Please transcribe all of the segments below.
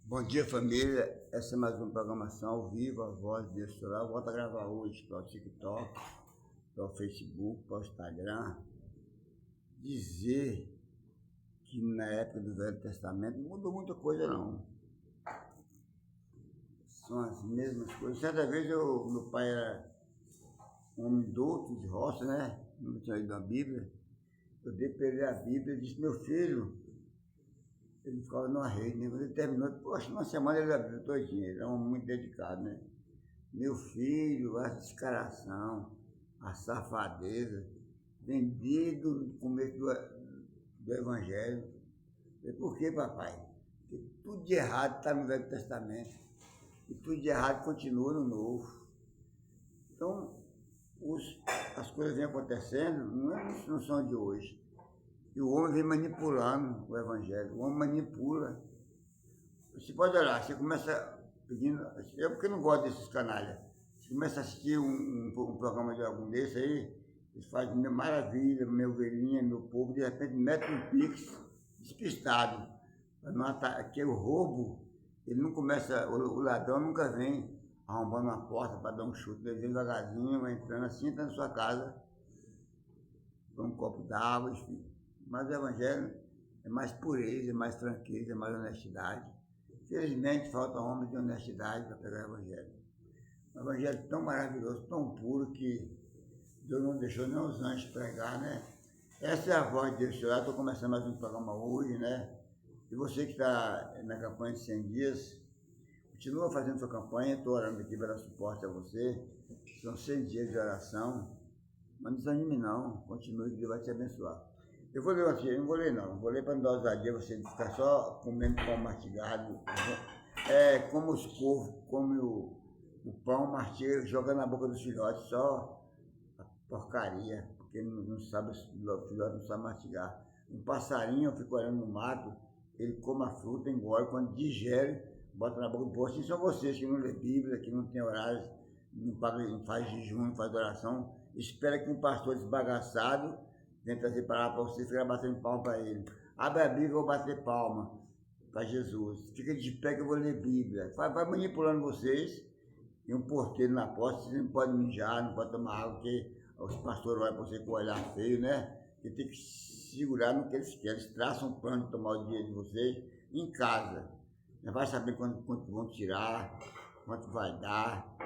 Bom dia, família. Essa é mais uma programação ao vivo, a voz de Deus Solar. Eu volto a gravar hoje para o TikTok, para o Facebook, para o Instagram. Dizer que na época do Velho Testamento não mudou muita coisa, não. São as mesmas coisas. Certa vez meu pai era um homem douto de roça, né? Não tinha lido a Bíblia. Eu dei para ele a Bíblia e disse: meu filho, ele ficava numa rede, né? Quando ele terminou, poxa, uma semana ele abriu todinha. Ele era um homem muito dedicado, né? Meu filho, a descaração, a safadeza, vendido no começo do Evangelho. Eu falei, por que, papai? Porque tudo de errado está no Velho Testamento e tudo de errado continua no Novo. Então, as coisas vêm acontecendo, não são de hoje. E o homem vem manipulando o Evangelho, o homem manipula. Você pode olhar, você começa pedindo. Eu porque não gosto desses canalhas. Você começa a assistir um programa de algum desses aí, eles fazem maravilha, minha ovelhinha, meu povo, de repente mete um pix despistado. Porque o roubo, ele não começa, o ladrão nunca vem arrombando uma porta para dar um chute, ele vem devagarzinho, vai entrando assim, entra na sua casa, com um copo d'água, enfim. Mas o Evangelho é mais pureza, é mais franqueza, é mais honestidade. Infelizmente, falta homens de honestidade para pegar o Evangelho. Um Evangelho tão maravilhoso, tão puro, que Deus não deixou nem os anjos pregar, né? Essa é a voz de Deus. Eu estou começando mais um programa hoje, né? E você que está na campanha de 100 dias, continua fazendo sua campanha, estou orando aqui para dar suporte a você. São 100 dias de oração. Mas não desanime não, continue que Deus vai te abençoar. Eu vou ler aqui, não vou ler não, vou ler para não dar ousadia, você ficar só comendo pão mastigado. É como os corvos comem o pão, mastiga, joga na boca dos filhotes, só a porcaria, porque não sabe, o filhote não sabe mastigar. Um passarinho fica olhando no mato, ele come a fruta, engole, quando digere, bota na boca do povo. Assim são vocês que não lê Bíblia, que não tem horários, não faz jejum, não faz oração, espera que um pastor desbagaçado venha trazer palavra para você e fica batendo palma para ele. Abre a Bíblia, eu vou bater palma para Jesus. Fica de pé que eu vou ler Bíblia. Vai manipulando vocês. E um porteiro na porta, você não pode mijar, não pode tomar água, porque os pastores olham para você com o olhar feio, né? Você tem que segurar no que eles querem. Eles traçam um plano de tomar o dinheiro de vocês em casa. Já vai saber quanto vão tirar, quanto vai dar.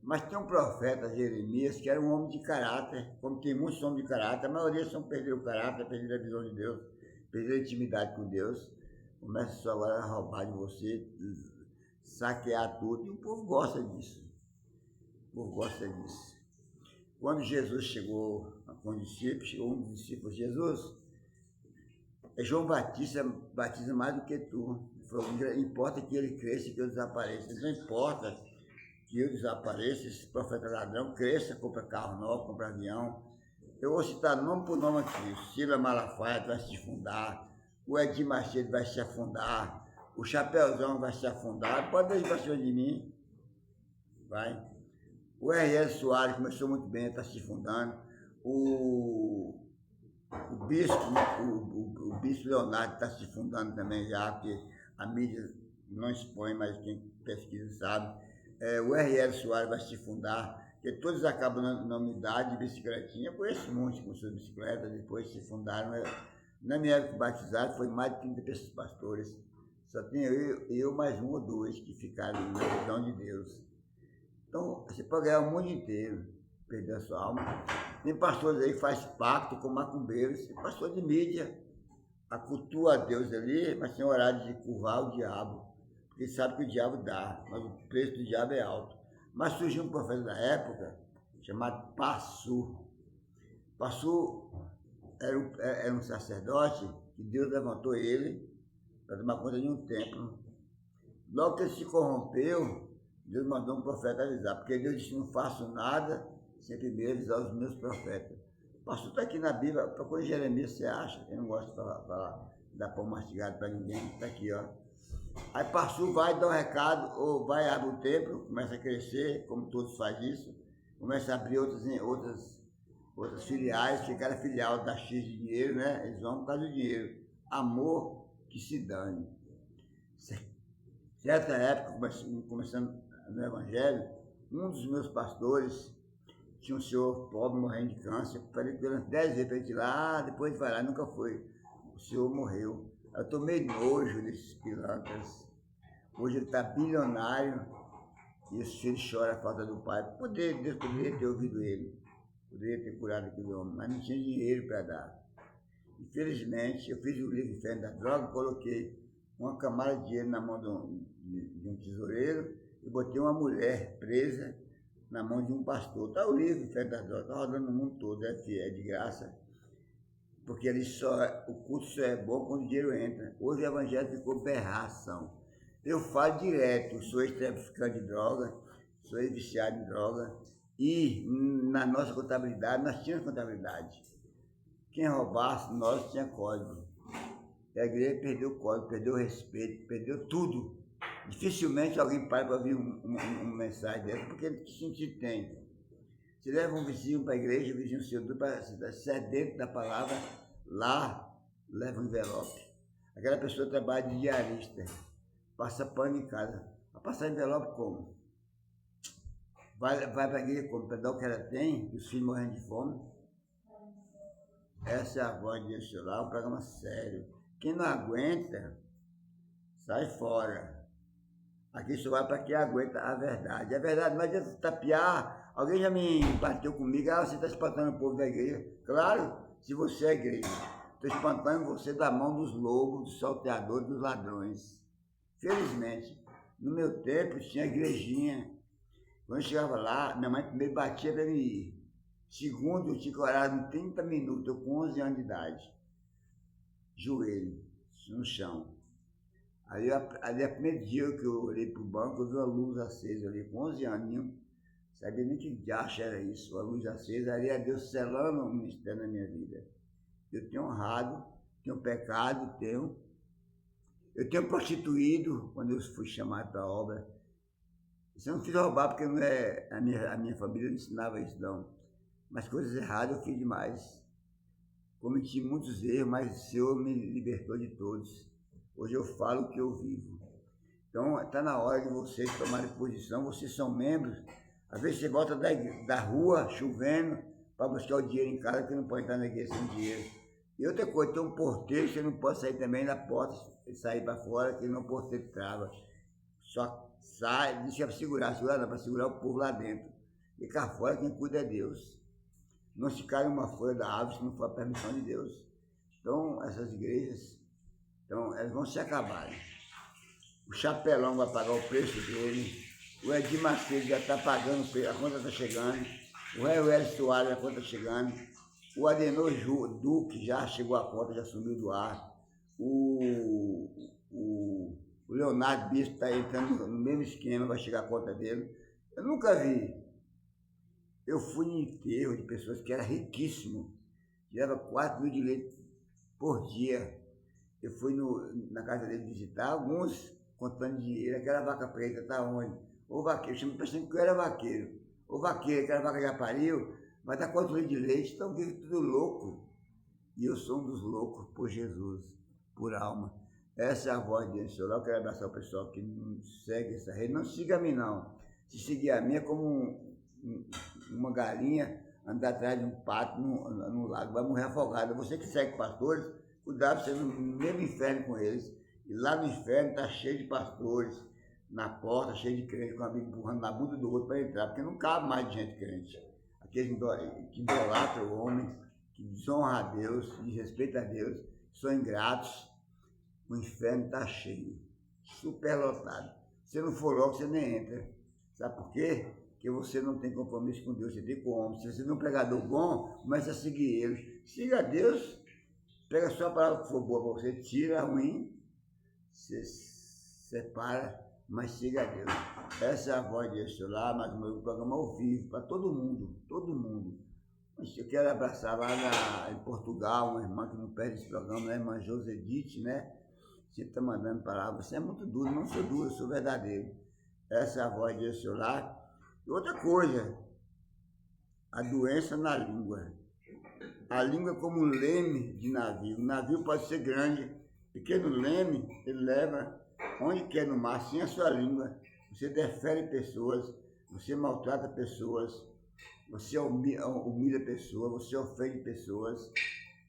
Mas tem um profeta, Jeremias, que era um homem de caráter, como tem muitos homens de caráter, a maioria são perderam o caráter, perderam a visão de Deus, perderam a intimidade com Deus, começa só agora a roubar de você, saquear tudo, e o povo gosta disso. O povo gosta disso. Quando Jesus chegou com os discípulos, chegou um dos discípulos, Jesus, João Batista batiza mais do que tu. Importa que ele cresça e que eu desapareça. Não importa que eu desapareça, esse profeta ladrão cresça, compra carro novo, compra avião. Eu vou citar nome por nome aqui. Sila Malafaia vai se afundar, o Edir Macedo vai se afundar, o Chapeuzão vai se afundar, pode ir para cima de mim, vai. O R.L. Soares começou muito bem, está se afundando. O bispo, o bispo Leonardo está se afundando também já, porque a mídia não expõe, mas quem pesquisa sabe. O R.L. Soares vai se fundar, porque todos acabam na unidade de bicicletinha. Eu conheço muitos com suas bicicletas, depois se fundaram. Na minha época batizado foi mais de 30 pessoas pastores. Só tinha eu mais um ou dois que ficaram na visão de Deus. Então, você pode ganhar o mundo inteiro, perder a sua alma. Tem pastores aí que faz pacto com macumbeiros, tem pastor de mídia, acultua a Deus ali, mas tem horário de curvar o diabo, porque sabe que o diabo dá, mas o preço do diabo é alto. Mas surgiu um profeta da época, chamado Passu. Passu era um sacerdote, que Deus levantou ele para tomar conta de um templo. Logo que ele se corrompeu, Deus mandou um profeta avisar, porque Deus disse, não faço nada sem primeiro avisar os meus profetas. O pastor está aqui na Bíblia, procura Jeremias, você acha? Eu não gosto de falar, dar pão mastigado para ninguém, está aqui, ó. Aí pastor vai dar um recado, ou vai abrir o templo, começa a crescer, como todos fazem isso, começa a abrir outras filiais, que cada filial dá X de dinheiro, né? Eles vão por causa do dinheiro. Amor que se dane. Certa época, começando no Evangelho, um dos meus pastores tinha um senhor pobre morrendo de câncer. Falei com ele umas 10 vezes para ele ir lá, depois vai lá, nunca foi. O senhor morreu. Eu tomei nojo desses pilantras. Hoje ele está bilionário e os filhos choram a falta do pai. Deus poderia ter ouvido ele, poderia ter curado aquele homem, mas não tinha dinheiro para dar. Infelizmente, eu fiz o livro Inferno da Droga, coloquei uma camada de dinheiro na mão de um tesoureiro e botei uma mulher presa na mão de um pastor. Está o livro Inferno da Droga, está rodando no mundo todo, é de graça, porque o culto só é bom quando o dinheiro entra. Hoje o evangelho ficou berração. Eu falo direto, sou ex-traficante de droga, sou ex-viciado em droga, e na nossa contabilidade, nós tínhamos contabilidade. Quem roubasse, nós tinha código. E a igreja perdeu o código, perdeu o respeito, perdeu tudo. Dificilmente alguém para ouvir uma mensagem dessa, porque que sentido tem? Você leva um vizinho para a igreja, o vizinho seu, se é dentro da palavra, lá leva um envelope. Aquela pessoa trabalha de diarista, passa pano em casa. Vai passar envelope como? Vai para a igreja como? Para dar o que ela tem, os filhos morrendo de fome. Essa é a voz de Deus celular, um programa sério. Quem não aguenta, sai fora. Aqui só vai para quem aguenta a verdade. A verdade não adianta tapear. Alguém já me bateu comigo, você está espantando o povo da igreja. Claro, se você é igreja. Estou espantando você da mão dos lobos, dos salteadores, dos ladrões. Felizmente, no meu tempo tinha igrejinha. Quando eu chegava lá, minha mãe primeiro batia para mim ir. Segundo, eu tinha orado em 30 minutos, eu com 11 anos de idade. Joelho, no chão. Ali, a primeiro dia que eu olhei para o banco, eu vi uma luz acesa ali, com 11 aninhos. Sabia nem que diacho era isso, a luz acesa. Ali é Deus selando o ministério na minha vida. Eu tenho honrado, tenho pecado, eu tenho prostituído quando eu fui chamado para a obra. Isso eu não fiz roubar porque não é, a minha família não ensinava isso não. Mas coisas erradas eu fiz demais. Cometi muitos erros, mas o Senhor me libertou de todos. Hoje eu falo o que eu vivo. Então está na hora de vocês tomarem posição. Vocês são membros. Às vezes você volta da rua, chovendo, para buscar o dinheiro em casa, que não pode entrar na igreja sem dinheiro. E outra coisa, tem um porteiro, você não pode sair também da porta, sair para fora, que não o porteiro trava. Só sai, deixa para segurar não, para segurar o povo lá dentro. E cá fora quem cuida é Deus. Não se cai uma folha da árvore se não for a permissão de Deus. Então, essas igrejas, elas vão se acabarem. O Chapelão vai pagar o preço dele. O Edir Macedo já está pagando o preço, a conta está chegando. O Hélio Soares, a conta está chegando. O Adenor Duque já chegou a conta, já sumiu do ar. O Leonardo Bispo está entrando no mesmo esquema, vai chegar a conta dele. Eu nunca vi. Eu fui em enterro de pessoas que eram riquíssimos, tirava 4 mil de leite por dia. Eu fui na casa dele visitar, alguns contando dinheiro, aquela vaca preta está onde? Ô vaqueiro, chama pensando que eu era vaqueiro. Ô vaqueiro, aquela vaca já pariu, vai dar 4 litros de leite, estão vivendo tudo louco. E eu sou um dos loucos por Jesus, por alma. Essa é a voz de Deus. Eu quero abraçar o pessoal que não segue essa rede. Não siga a mim, não. Se seguir a mim é como uma galinha andar atrás de um pato no lago, vai morrer afogado. Você que segue pastores, cuidado para você no mesmo inferno com eles. E lá no inferno está cheio de pastores, na porta, cheio de crente, com a Bíblia empurrando na bunda do outro para entrar, porque não cabe mais de gente crente. Aqueles que idolatram o homem, que desonram a Deus, que desrespeitam a Deus, são ingratos. O inferno está cheio, superlotado. Se não for logo, você nem entra. Sabe por quê? Porque você não tem compromisso com Deus, você tem com o homem. Se você não é um pregador bom, comece a seguir ele. Siga a Deus, pega só a palavra que for boa para você, tira a ruim, você separa, mas siga a Deus. Essa é a voz de Deus lá, mas o meu programa ao vivo, para todo mundo, todo mundo. Mas eu quero abraçar lá em Portugal, uma irmã que não perde esse programa, a irmã Josedite, né? Você está mandando palavra, você é muito duro, não sou duro, eu sou verdadeiro. Essa é a voz de Deus lá. E outra coisa, a doença na língua. A língua é como um leme de navio. O navio pode ser grande, pequeno leme, ele leva Onde quer no mar, sem a sua língua, você defere pessoas, você maltrata pessoas, você humilha pessoas, você ofende pessoas,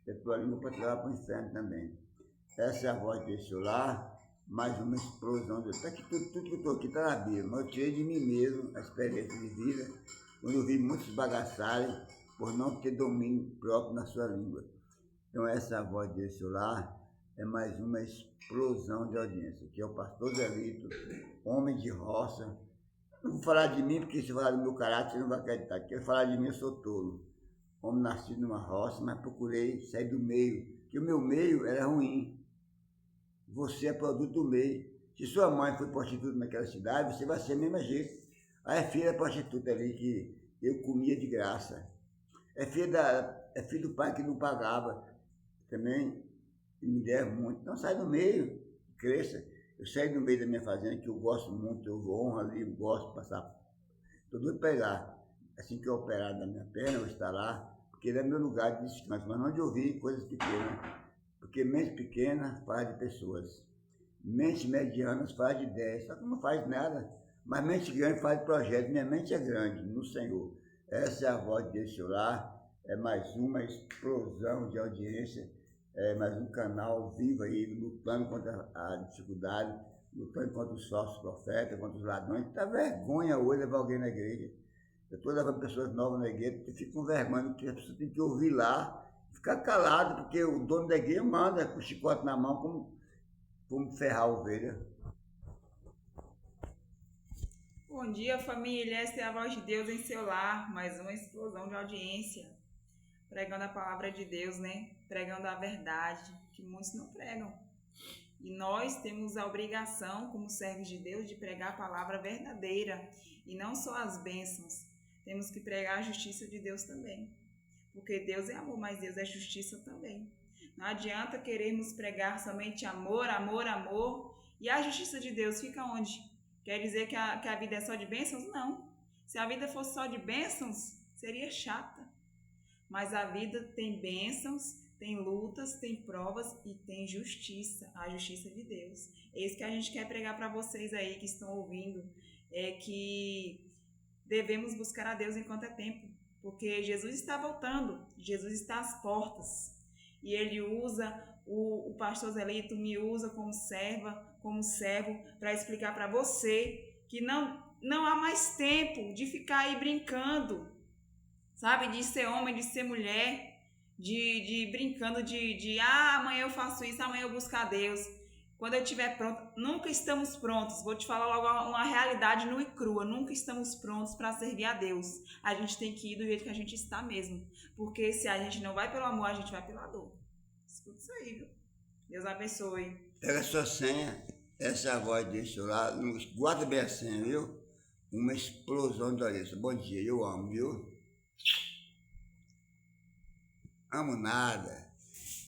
e a tua língua pode levar para o inferno também. Essa é a voz desse lar, mais uma explosão. Até que tudo que eu estou aqui está na Bíblia, mas eu tirei de mim mesmo a experiência de vida, quando eu vi muitos bagaçarem por não ter domínio próprio na sua língua. Então essa voz desse lar é mais uma explosão de audiência, que é o pastor Zelito, homem de roça. Não vou falar de mim, porque se eu falar do meu caráter, você não vai acreditar. Porque eu falar de mim, eu sou tolo. Homem nascido numa roça, mas procurei sair do meio, porque o meu meio era ruim. Você é produto do meio. Se sua mãe foi prostituta naquela cidade, você vai ser do mesmo jeito. Aí é filha da prostituta ali que eu comia de graça. É filho do pai que não pagava. Também me deram muito. Então sai do meio, cresça. Eu saí do meio da minha fazenda, que eu gosto muito, eu honro ali, eu gosto de passar. Estou doido para ir lá. Assim que eu operar da minha perna, eu vou estar lá, porque ele é meu lugar de descanso, mas não de ouvir coisas pequenas. Porque mente pequena fala de pessoas. Mente mediana fala de ideias, só que não faz nada. Mas mente grande fala de projeto. Minha mente é grande no Senhor. Essa é a voz desse lar. É mais uma explosão de audiência. É mais um canal vivo aí, lutando contra a dificuldade, lutando contra os falsos profetas, contra os ladrões. Dá vergonha hoje levar alguém na igreja. Eu estou levando pessoas novas na igreja, porque eu fico com vergonha, porque a pessoa tem que ouvir lá, ficar calado, porque o dono da igreja manda com o chicote na mão, como ferrar a ovelha. Bom dia, família. Esta é a voz de Deus em seu lar. Mais uma explosão de audiência. Pregando a palavra de Deus, né? Pregando a verdade, que muitos não pregam. E nós temos a obrigação, como servos de Deus, de pregar a palavra verdadeira. E não só as bênçãos. Temos que pregar a justiça de Deus também. Porque Deus é amor, mas Deus é justiça também. Não adianta querermos pregar somente amor, amor, amor. E a justiça de Deus fica onde? Quer dizer que a vida é só de bênçãos? Não. Se a vida fosse só de bênçãos, seria chata. Mas a vida tem bênçãos, tem lutas, tem provas e tem justiça, a justiça de Deus. É isso que a gente quer pregar para vocês aí que estão ouvindo, é que devemos buscar a Deus enquanto é tempo, porque Jesus está voltando, Jesus está às portas e Ele usa o pastor Zelito, me usa como serva, como servo, para explicar para você que não há mais tempo de ficar aí brincando, sabe, de ser homem, de ser mulher, de brincando amanhã eu faço isso, amanhã eu busco a Deus. Quando eu estiver pronto, nunca estamos prontos. Vou te falar logo uma realidade nua e crua. Nunca estamos prontos para servir a Deus. A gente tem que ir do jeito que a gente está mesmo. Porque se a gente não vai pelo amor, a gente vai pela dor. Escuta isso aí, viu? Deus abençoe. Pega a sua senha, essa é a voz desse lá. Guarda bem a senha, viu? Uma explosão de audiência. Bom dia, eu amo, viu? Amo nada.